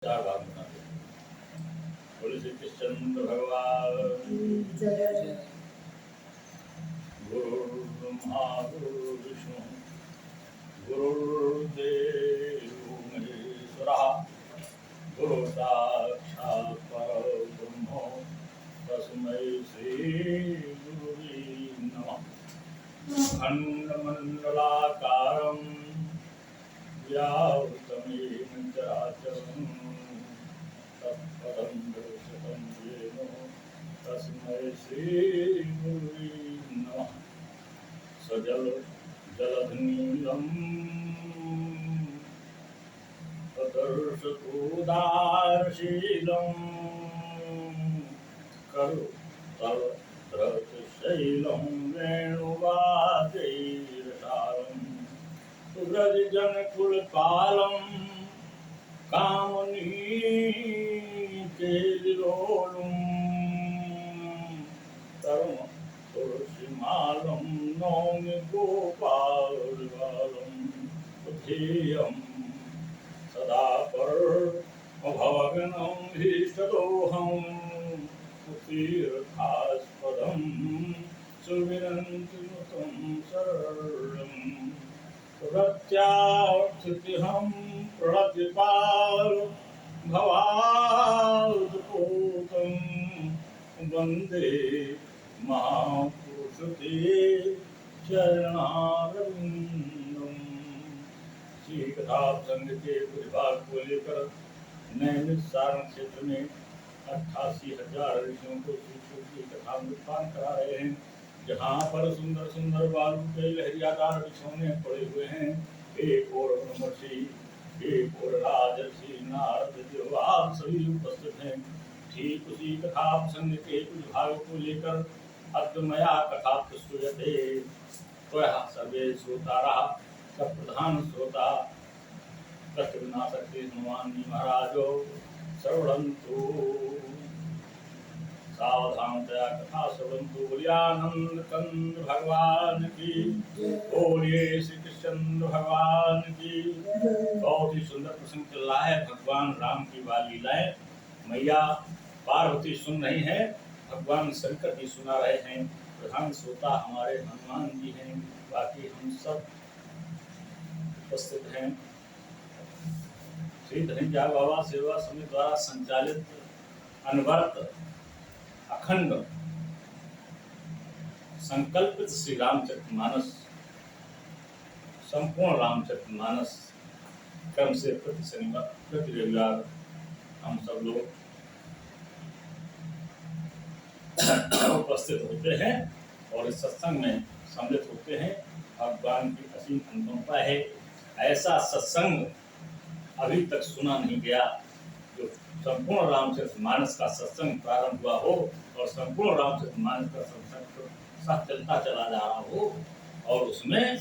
चार भाग बना दे। बोले श्री कृष्णचंद्र भगवान जय। गुरुर्ब्रह्मा गुरुर्विष्णु गुरुर्देवो महेश्वरः गुरु साक्षात् परब्रह्म तस्मै श्री गुरुवे नमः। खण्डमण्डलाकारं व्यावृतमेन चराचरम् तत्पदं दर्शितं येन तस्मै श्रीगुरुवे नमः। सजल जलधनीलं प्रदर्शकोदारशीलं करुतलधृतशैलं वेणुवाद्यैरसारं सुव्रजनकुलपालं कामनीकेलिलोलुं तरुण तुलसीमालं नौमि गोपालबालं बुद्धेयं सदा परमभवगनं भीष्टदोहं तीर्थास्पदं सुविरन्तिनुतं शरणं प्रत्यार्थितिहं प्रणतिपाल भवादुपूतं वन्दे महापुरुषते चरणारविन्दं। श्री कथा संघ के विभाग को लेकर नैमिष सारण क्षेत्र में 88,000 ऋषियों को शिशु की कथा अनुष्ठान करा रहे हैं। जहाँ पर सुंदर सुंदर बालू के लहरियादार बिछौने पड़े हुए हैं, एक और ब्रह्मर्षि, एक और राजर्षि, नारद जो आप सभी उपस्थित हैं। ठीक उसी कथा प्रसंग के कुछ भागों को लेकर अद्वमया कथा प्रस्तुयते त्वया सर्वे श्रोतारः सब प्रधान श्रोता कष्ट विनाशक हनुमान जी महाराजो श्रवणन्तु सावधानतया कथा श्रवन्तु। बोलियानंद कंद भगवान की, बोलिए श्री कृष्ण भगवान की। बहुत ही सुंदर प्रसंग चल रहा है। भगवान राम की बाल लीलाएं मैया पार्वती सुन रही हैं, भगवान शंकर जी सुना रहे हैं। प्रधान श्रोता हमारे हनुमान जी हैं, बाकी हम सब उपस्थित हैं। श्री धनंजय बाबा सेवा समिति द्वारा संचालित अनवरत अखंड संकल्पित श्री रामचरितमानस संपूर्ण रामचरितमानस क्रम से प्रति शनिवार प्रति रविवार हम सब लोग उपस्थित होते हैं और इस सत्संग में सम्मिलित होते हैं। भगवान की असीम अनुकंपा है। ऐसा सत्संग अभी तक सुना नहीं गया जो संपूर्ण रामचरितमानस का सत्संग प्रारंभ हुआ हो और संपूर्ण रामचरितमानस का सत्संग साथ चलता चला जा रहा हो और उसमें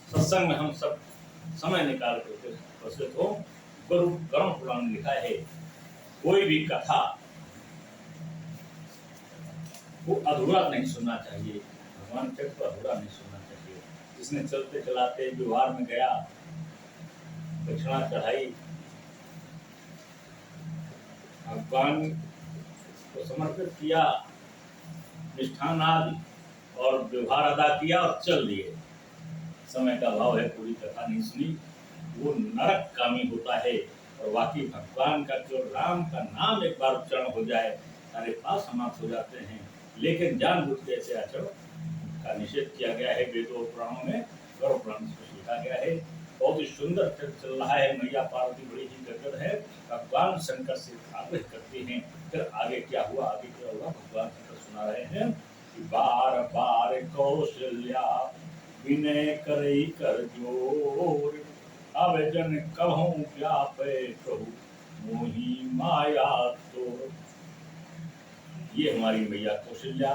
सत्संग में हम सब समय निकाल कर उपस्थित हो। गुरु गरुड़ पुराण लिखा है, कोई भी कथा वो अधूरा नहीं सुनना चाहिए। भगवान चरित्र को अधूरा नहीं सुनना चाहिए। जिसने चलते चलाते व्यवहार में गया, दक्षिणा चढ़ाई, भगवान को समर्पित किया, निष्ठान आदि और व्यवहार अदा किया और चल दिए, समय का भाव है, पूरी कथा नहीं सुनी, वो नरक कामी होता है। और बाकी भगवान का जो राम का नाम एक बार उच्चारण हो जाए, सारे पास समाप्त हो जाते हैं। लेकिन जानबूझ के ऐसे आचरण का निषेध किया गया है वेदों पुराणों में, गरुड़ पुराण में लिखा गया है। बहुत ही सुंदर चल रहा है। मैया पार्वती बड़ी ही गदगद है, भगवान शंकर से आग्रह करते हैं। फिर आगे क्या हुआ, आगे क्या हुआ, भगवान शंकर सुना रहे हैं कि बार बार कौशल्या विनय करई कर जोर, अब जन कहूँ क्या पे कहूँ मोही माया तोर। ये हमारी मैया कौशल्या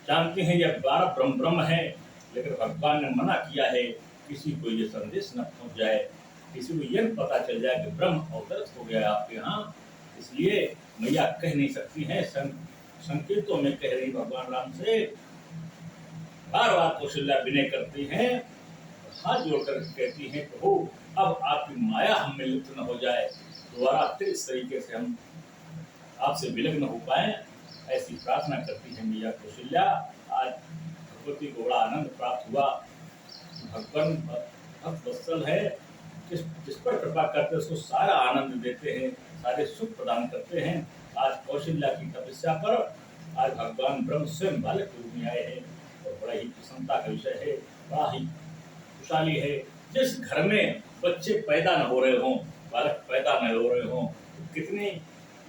जानते हैं यह 12 ब्रह्म है, लेकिन भगवान ने मना किया है किसी को ये संदेश न पहुंच जाए, किसी को यह पता चल जाए कि ब्रह्म अवतरित हो गया आपके यहाँ। इसलिए मैया कह नहीं सकती हैं, संकेतों में कह रही भगवान राम से। बार बार कौशल्या विनय करती हैं, हाथ जोड़कर कहती हैं, प्रभु अब आपकी माया हम में लिप्त न हो जाए, दोबारा फिर इस तरीके से हम आपसे विलग न हो पाए, ऐसी प्रार्थना करती है मैया कौशल्या। आज भगवती को बड़ा आनंद प्राप्त हुआ। भगवान भक्त वत्सल है, जिस पर कृपा करते हैं उसको सारा आनंद देते हैं, सारे सुख प्रदान करते हैं। आज कौशल्या की तपस्या पर आज भगवान ब्रह्म स्वयं बालक के रूप में आए हैं और बड़ा ही प्रसन्नता का विषय है, बड़ा ही खुशहाली है। जिस घर में बच्चे पैदा न हो रहे हों, बालक पैदा न हो रहे हों, तो कितने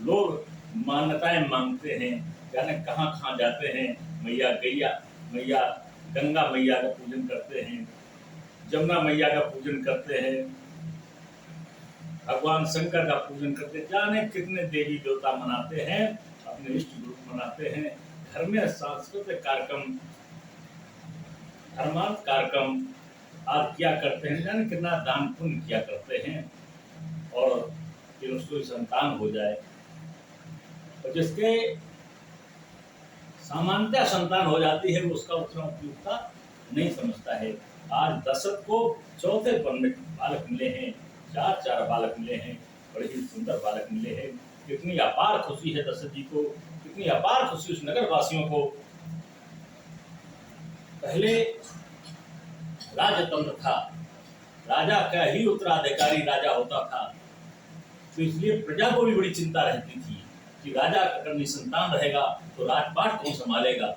लोग मान्यताएं मांगते हैं, जाने कहाँ कहाँ जाते हैं, मैया गैया मैया गंगा मैया का पूजन करते हैं, जमुना मैया का पूजन करते हैं, भगवान शंकर का पूजन करते हैं, जाने कितने देवी देवता मनाते हैं, अपने इष्ट ग्रुप मनाते हैं। घर में सांस्कृतिक कार्यक्रम, धर्मांत कार्यक्रम आप क्या करते हैं, जाने कितना दान पुण्य किया करते हैं, और फिर उसको संतान हो जाए। तो जिसके सामान्यतः संतान हो जाती है वो उसका उतना उपयुक्ता नहीं समझता है। आज दशरथ को चौथे पन में बालक मिले हैं, चार बालक मिले हैं, बड़े ही सुंदर बालक मिले हैं। कितनी अपार खुशी है दशरथ जी को, कितनी अपार खुशी उस नगर वासियों को। पहले राजतंत्र था, राजा का ही उत्तराधिकारी राजा होता था, तो इसलिए प्रजा को भी बड़ी चिंता रहती थी कि राजा अगर निसंतान रहेगा तो राजपाट कौन संभालेगा।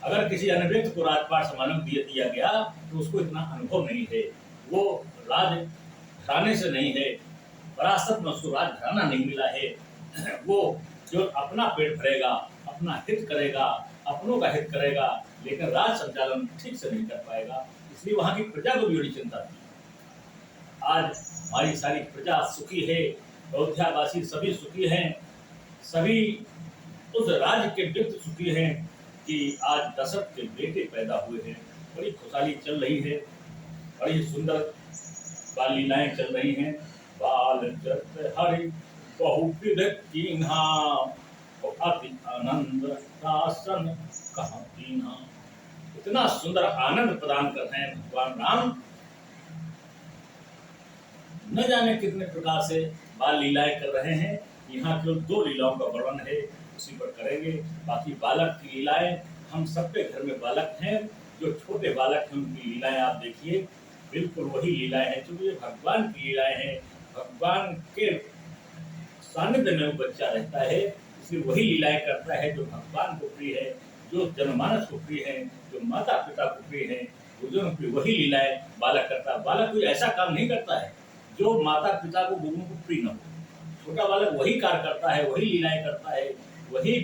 अगर किसी अन्य व्यक्ति को राजपाट संभालने दिया गया तो उसको इतना अनुभव नहीं है, वो राज घराने से नहीं है, विरासत में उसको राज घराना नहीं मिला है। वो जो अपना पेट भरेगा, अपना हित करेगा, अपनों का हित करेगा, लेकिन राज संचालन ठीक से नहीं कर पाएगा, इसलिए वहां की प्रजा को भी बड़ी चिंता थी। आज हमारी सारी प्रजा सुखी है, अयोध्यावासी सभी सुखी हैं, सभी उस राज्य के व्यक्ति सुखी हैं कि आज दशरथ के बेटे पैदा हुए हैं। बड़ी खुशहाली चल रही है, बड़ी सुंदर बाल लीलाएं चल रही हैं। बाल जत हरि बहुविध कीन्हा, अति आनंद दासन कहाँ कीन्हा। इतना सुंदर आनंद प्रदान कर रहे हैं भगवान राम, न जाने कितने प्रकार से बाल लीलाएं कर रहे हैं। यहाँ केवल 2 लीलाओं का वर्णन है, उसी पर करेंगे। बाकी बालक की लीलाएं, हम सबके घर में बालक हैं, जो छोटे बालक हैं उनकी लीलाएं आप देखिए, बिल्कुल वही लीलाएं हैं, क्योंकि ये भगवान की लीलाएं हैं। भगवान के सानिध्य में वो बच्चा रहता है, इसलिए वही लीलाएं करता है जो भगवान को प्रिय है, जो जनमानस को प्रिय है, जो माता पिता को प्रिय है, गुरुजनों की वही लीलाएं बालक करता है। बालक कोई ऐसा काम नहीं करता है जो माता पिता को गुरुओं को प्रिय न हो। छोटा बालक वही कार्य करता है, वही लीलाएं करता है, वही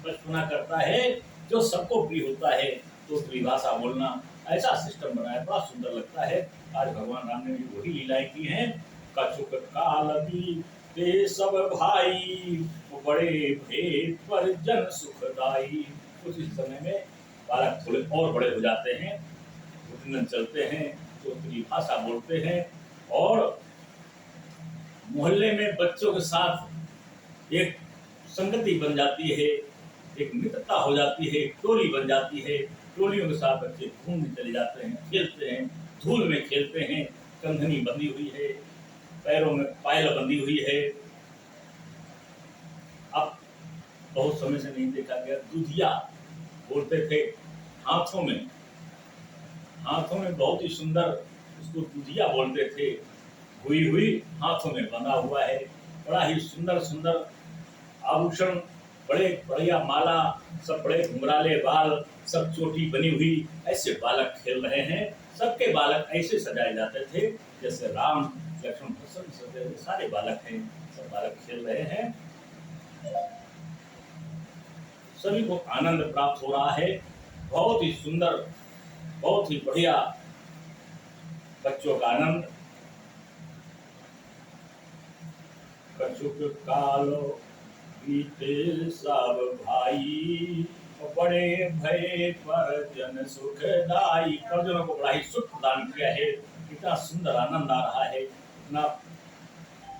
बचपना करता है जो सबको प्रिय होता है। तो त्रिभाषा बोलना, ऐसा सिस्टम बना है, बड़ा सुंदर लगता है। आज भगवान राम ने भी वही लीलाएं की हैं। कछुक कालदी ते सब भाई, बड़े भेद पर जन सुखदाई। कुछ इस समय में बालक थोड़े और बड़े हो जाते हैं, घुटनन चलते हैं, तो त्रिभाषा बोलते हैं, और मोहल्ले में बच्चों के साथ एक संगति बन जाती है, एक मित्रता हो जाती है, टोली बन जाती है। टोलियों के साथ बच्चे घूमने चले जाते हैं, खेलते हैं, धूल में खेलते हैं, कंधनी बंधी हुई है, पैरों में पायल बंधी हुई है। अब बहुत समय से नहीं देखा गया, दूधिया बोलते थे, हाथों में बहुत ही सुंदर उसको दूधिया बोलते थे। हुई हाथों में बंधा हुआ है, बड़ा ही सुंदर सुंदर आभूषण, बड़े बढ़िया माला, सब बड़े घुंघराले बाल, सब चोटी बनी हुई, ऐसे बालक खेल रहे हैं। सबके बालक ऐसे सजाए जाते थे जैसे राम लक्ष्मण भरत सारे बालक हैं, सब बालक खेल रहे हैं। सभी को आनंद प्राप्त हो रहा है, बहुत ही सुंदर, बहुत ही बढ़िया बच्चों का आनंद। कछुक कालो बीते सब भाई, बड़े भय पर जन सुखदाई। प्रजनों को बड़ा ही सुख प्रदान किया है, इतना सुंदर आनंद आ रहा है, इतना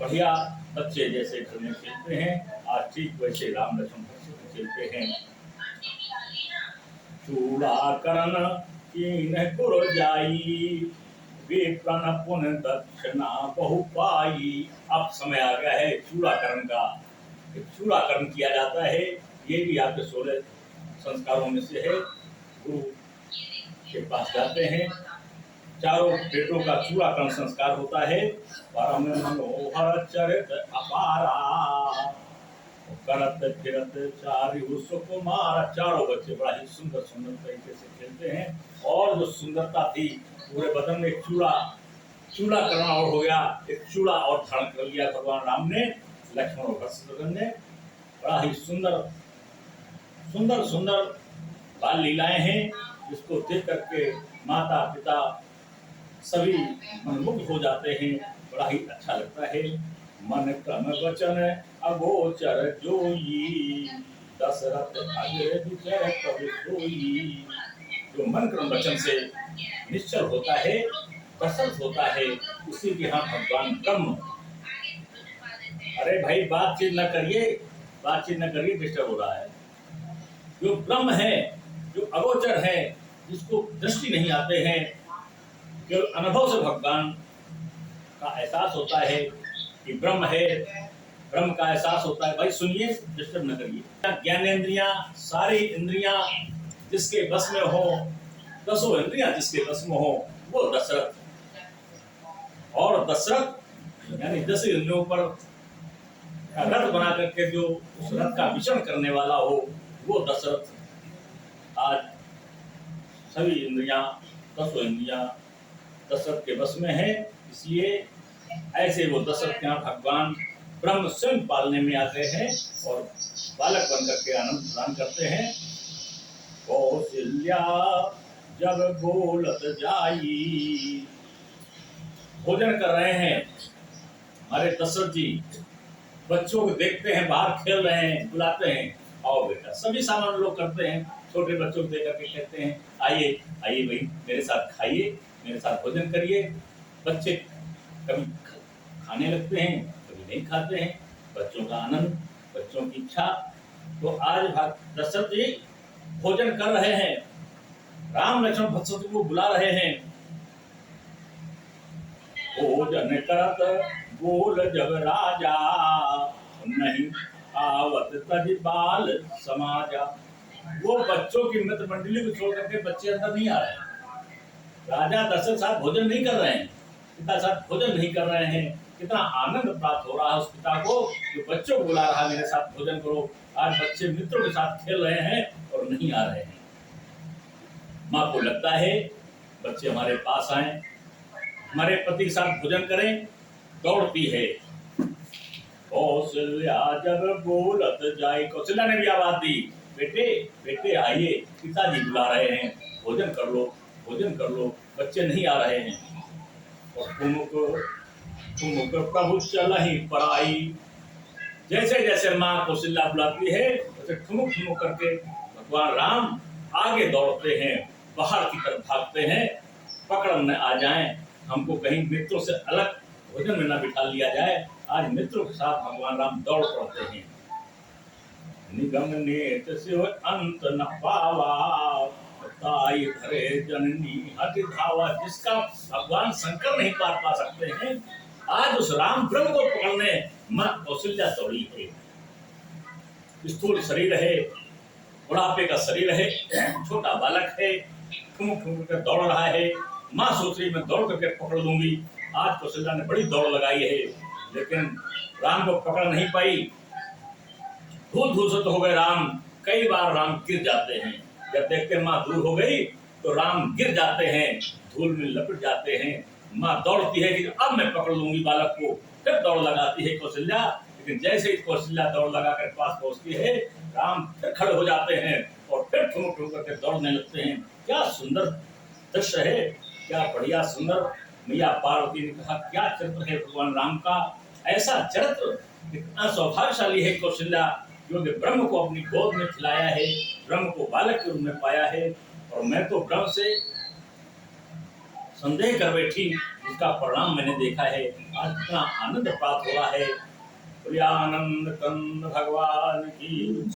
बढ़िया बच्चे जैसे घर में खेलते हैं, आज ठीक वैसे राम लक्ष्मण खेलते हैं। चूड़ा करण कीन पुर जाई, विप्रण पुन दक्षिणा बहु पाई। अब समय आ गया है चूड़ाकरण का। चूड़ाकरण किया जाता है, ये भी आपके 16 संस्कारों में से है। गुरु के पास जाते हैं, चारों पेटों का चूड़ाकरण संस्कार होता है। परम मनोहर चरित अपारा करत फिरत चारि सुकुमार। चारों बच्चे बड़ा ही सुंदर सुंदर तरीके से खेलते हैं, और जो सुंदरता थी पूरे बदन में चूड़ा करना और हो गया, एक चूड़ा और धारण कर लिया भगवान राम ने, लक्ष्मण और शत्रुघ्न ने। बड़ा ही सुंदर सुंदर सुंदर बाल लीलाएं हैं, जिसको देख करके माता पिता सभी मनमुग्ध हो जाते हैं। बड़ा ही अच्छा लगता है। मन क्रम वचन अगोचर जोई, दशरथ अजय विजय कवि सोई। जो मन क्रम वचन से निश्चल होता है, प्रसन्न होता है, उसी के यहाँ भगवान ब्रह्म। अरे भाई बातचीत न करिए, डिस्टर्ब हो रहा है। जो ब्रह्म है, जो अगोचर है, जिसको दृष्टि नहीं आते हैं, केवल अनुभव से भगवान का एहसास होता है कि ब्रह्म है, ब्रह्म का एहसास होता है। भाई सुनिए, डिस्टर्ब न करिए। ज्ञानेंद्रियां, सारी इंद्रियां जिसके बस में हो, 10 इंद्रियां जिसके बस में हो, वो दशरथ। और दशरथ यानी 10 इंद्रियों पर रथ बना करके जो उस रथ का विचरण करने वाला हो, वो दशरथ। आज सभी इंद्रियां, 10 इंद्रियां दशरथ के बस में है। इसलिए ऐसे वो दशरथ के यहाँ भगवान ब्रह्म स्वयं पालने में आते हैं और बालक बनकर के आनंद प्रदान करते हैं। कौशल्या जब बोलत जाई, भोजन कर रहे हैं हमारे दशरथ जी, बच्चों को देखते हैं बाहर खेल रहे हैं, बुलाते हैं, आओ बेटा। सभी सामान्य लोग करते हैं, छोटे बच्चों को देख करके कहते हैं आइए आइए भाई, मेरे साथ खाइए, मेरे साथ भोजन करिए। बच्चे कभी खाने लगते हैं, कभी नहीं खाते हैं। बच्चों का आनंद, बच्चों की इच्छा। तो आज दशरथ जी भोजन कर रहे हैं, राम लक्ष्मण भरत को बुला रहे हैं। भोजन करत बोल जब राजा, नहीं आवत तज बाल समाजा। वो बच्चों की मित्र मंडली को छोड़ करके बच्चे अंदर नहीं आ रहे हैं। राजा दशरथ साथ भोजन नहीं कर रहे हैं, पिता साथ भोजन नहीं कर रहे हैं। कितना आनंद प्राप्त हो रहा है उस पिता को, जो बच्चों को बुला रहा है, मेरे साथ भोजन करो। आज बच्चे मित्रों के साथ खेल रहे हैं और नहीं आ रहे हैं। माँ को लगता है बच्चे हमारे पास आए, हमारे पति के साथ भोजन करें, दौड़ती है। कौशल्या जब बोलत जाए, कौशल्या ने भी आवाज दी, बेटे बेटे आइए, पिताजी बुला रहे हैं, भोजन कर लो, भोजन कर लो। बच्चे नहीं आ रहे हैं। और ठुमुक प्रभु चलहि पराई। जैसे जैसे माँ कौशल्या बुलाती है, वैसे ठुमुक ठुमुक करके भगवान राम आगे दौड़ते हैं, बाहर की तरफ भागते हैं। पकड़ न आ जाएं, हमको कहीं मित्रों से अलग भोजन में न बिठा लिया जाए। आज मित्रों के साथ भगवान राम दौड़ पड़ते हैं। निगम नेत से अंत न पावा, ताई धरे जननी हति धावा। जिसका भगवान शंकर नहीं पार पा सकते हैं, आज उस राम ब्रह्म को पकड़ने मां कौशल्या दौड़ी है। स्थूल शरीर है, बुढ़ापे का शरीर है, छोटा बालक है, ठुमुक ठुमुक कर दौड़ रहा है। माँ सोच रही मैं दौड़ करके पकड़ लूंगी। आज कौशल्या ने बड़ी दौड़ लगाई है, लेकिन राम को पकड़ नहीं पाई। धूल धूसरित हो गए राम। कई बार राम गिर जाते हैं। जब देखते माँ दूर हो गई तो राम गिर जाते हैं, धूल में लपट जाते हैं। माँ दौड़ती है कि अब मैं पकड़ लूंगी बालक को। फिर दौड़ लगाती है कौशल्या, लेकिन जैसे ही कौशल्या दौड़ लगा कर पास पहुंचती है, राम फिर खड़े हो जाते हैं और फिर ठुमुक ठुमुक करके दौड़ने लगते हैं। क्या सुंदर दृश्य है, क्या बढ़िया सुंदर। मैया पार्वती ने कहा क्या चरित्र है भगवान राम का। ऐसा चरित्र, इतना सौभाग्यशाली है कौशल्या, जो ब्रह्म को अपनी गोद में खिलाया है, ब्रह्म को बालक के रूप में पाया है। और मैं तो ब्रह्म से संदेह कर बैठी, इसका परिणाम मैंने देखा है। आज इतना आनंद प्राप्त हो रहा है। आनंद कंद भगवान की